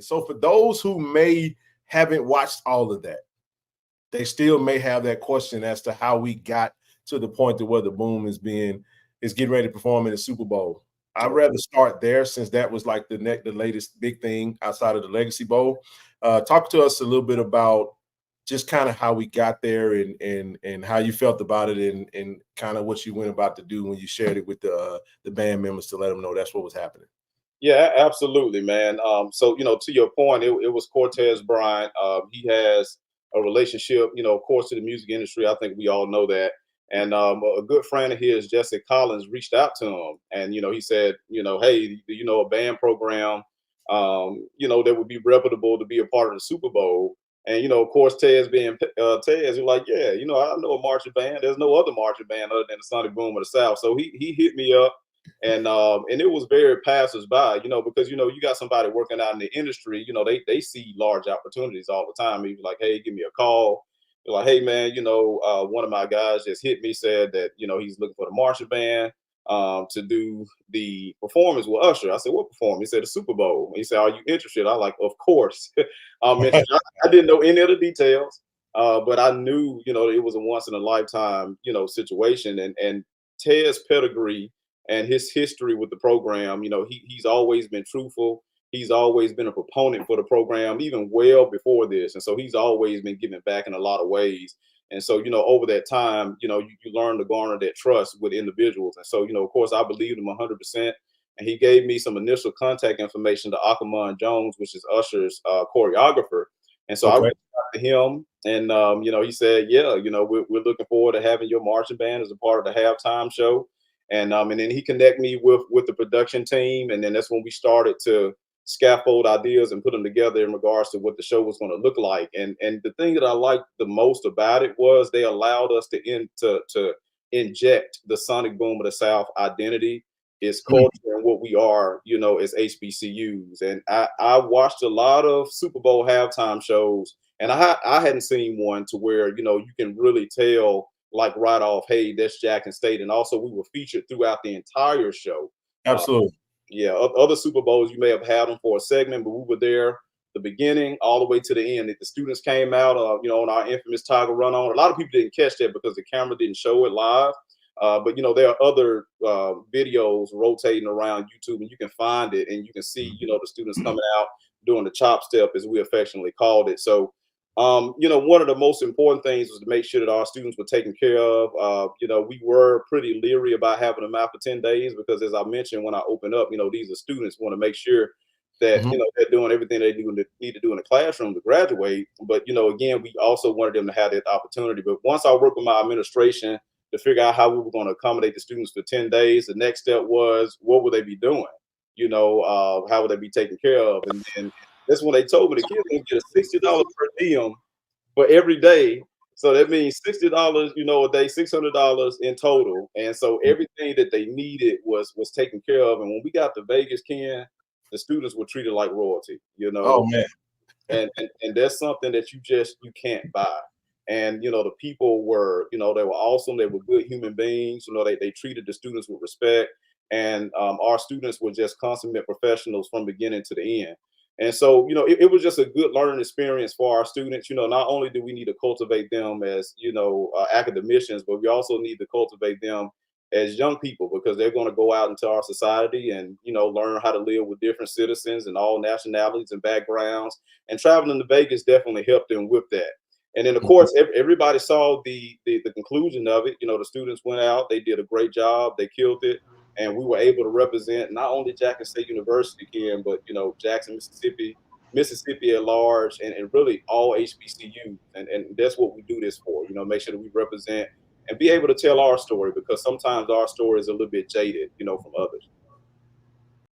So for those who may haven't watched all of that, they still may have that question as to how we got to the point to where the Boom is getting ready to perform in the Super Bowl. I'd rather start there since that was like the latest big thing outside of the Legacy Bowl. Talk to us a little bit about just kind of how we got there and how you felt about it and kind of what you went about to do when you shared it with the band members to let them know that's what was happening. Yeah, absolutely, man. So to your point, it was Cortez Bryant. He has a relationship, of course, to the music industry. I think we all know that. And a good friend of his, Jesse Collins, reached out to him, and he said, hey, a band program, that would be reputable to be a part of the Super Bowl. And of course, Tez being Tez, you're like, yeah, I know a marching band. There's no other marching band other than the Sonic Boom of the South. So he hit me up and it was very passers-by, because you got somebody working out in the industry, they see large opportunities all the time. He was like, hey, give me a call. They're like, hey man, one of my guys just hit me, said that he's looking for the marching band to do the performance with Usher. I said, what performance? He said the Super Bowl. He said, are you interested? I like, of course. I didn't know any of the details, but I knew it was a once in a lifetime situation, and Ted's pedigree and his history with the program, he's always been truthful. He's always been a proponent for the program, even well before this. And so he's always been giving back in a lot of ways. And so, over that time, you learn to garner that trust with individuals. And so, of course, I believed him 100%. And he gave me some initial contact information to Akamon Jones, which is Usher's choreographer. And so I reached out to him, and he said, "Yeah, we're looking forward to having your marching band as a part of the halftime show." And then he connected me with the production team, and then that's when we started to scaffold ideas and put them together in regards to what the show was going to look like. And the thing that I liked the most about it was they allowed us to inject the Sonic Boom of the South identity, its culture, and what we are, as HBCUs. And I watched a lot of Super Bowl halftime shows, and I hadn't seen one to where you can really tell, like, right off, hey, that's Jackson State. And also we were featured throughout the entire show. Absolutely. Yeah, other Super Bowls you may have had them for a segment, but we were there the beginning all the way to the end. If the students came out, on our infamous Tiger Run On, a lot of people didn't catch that because the camera didn't show it live. But there are other videos rotating around YouTube, and you can find it, and you can see the students coming out doing the chop step, as we affectionately called it. So one of the most important things was to make sure that our students were taken care of. We were pretty leery about having them out for 10 days because, as I mentioned when I opened up, these are students, want to make sure that they're doing everything they need to do in the classroom to graduate. But again, we also wanted them to have that opportunity. But once I worked with my administration to figure out how we were going to accommodate the students for 10 days, the next step was, what would they be doing? How would they be taken care of? And then that's when they told me the kids can get a $60 per diem for every day. So that means $60, a day, $600 in total. And so everything that they needed was taken care of. And when we got to Vegas, Ken, the students were treated like royalty, Oh man. and that's something that you can't buy. And the people were, they were awesome. They were good human beings. They treated the students with respect. And our students were just consummate professionals from beginning to the end. And so, it was just a good learning experience for our students. Not only do we need to cultivate them as, academicians, but we also need to cultivate them as young people, because they're going to go out into our society and, learn how to live with different citizens and all nationalities and backgrounds. And traveling to Vegas definitely helped them with that. And then, of course, everybody saw the conclusion of it. The students went out, they did a great job, they killed it. And we were able to represent not only Jackson State University, Ken, but Jackson, Mississippi at large, and really all HBCUs. And that's what we do this for. Make sure that we represent and be able to tell our story, because sometimes our story is a little bit jaded, from others.